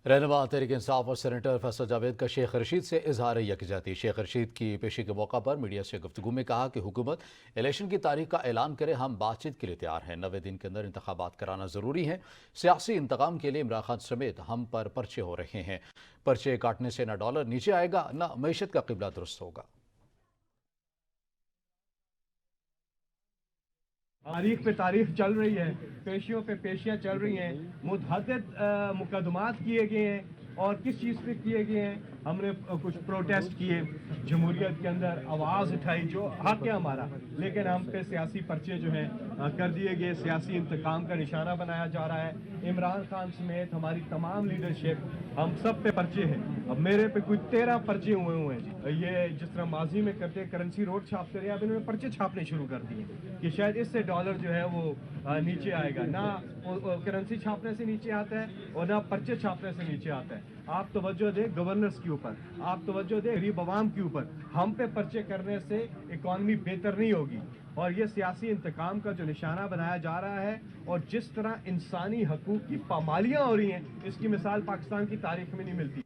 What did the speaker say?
रहनुमा तहरीक इंसाफ और सेनेटर फैसल जावेद का शेख रशीद से इजहार यकजहती। शेख रशीद की पेशी के मौका पर मीडिया से गुफ्तगू में कहा कि हुकूमत इलेक्शन की तारीख का ऐलान करे, हम बातचीत के लिए तैयार हैं। 90 दिन के अंदर इंतखाबात कराना ज़रूरी है। सियासी इंतकाम के लिए इमरान खान समेत हम पर पर्चे हो रहे हैं। पर्चे काटने से न डॉलर नीचे आएगा, न मीशत का किबला दुरुस्त होगा। तारीख पे तारीख चल रही है, पेशियों पे पेशियां चल रही हैं, मुतअद्दिद मुकदमात किए गए हैं। और किस चीज़ पे किए गए हैं? हमने कुछ प्रोटेस्ट किए, जमहूरियत के अंदर आवाज़ उठाई, जो हक है हमारा, लेकिन हम पे सियासी पर्चे जो हैं कर दिए गए। सियासी इंतकाम का निशाना बनाया जा रहा है। इमरान खान समेत हमारी तमाम लीडरशिप, हम सब पे पर्चे हैं। अब मेरे पे कुछ 13 पर्चे हुए हैं जी। ये जिस तरह माजी में करते करेंसी नोट छापते रहे, अब इन्होंने पर्चे छापने शुरू कर दिए कि शायद इससे डॉलर जो है वो नीचे आएगा। ना करेंसी छापने से नीचे आता है और ना पर्चे छापने से नीचे आता है। आप तवज्जो दें गवर्नर्स के ऊपर, आप तवज्जो दें गरीब आवाम के ऊपर। हम पे पर्चे करने से इकॉनमी बेहतर नहीं होगी। और ये सियासी इंतकाम का जो निशाना बनाया जा रहा है और जिस तरह इंसानी हकूक की पामालियाँ हो रही हैं, इसकी मिसाल पाकिस्तान की तारीख में नहीं मिलती।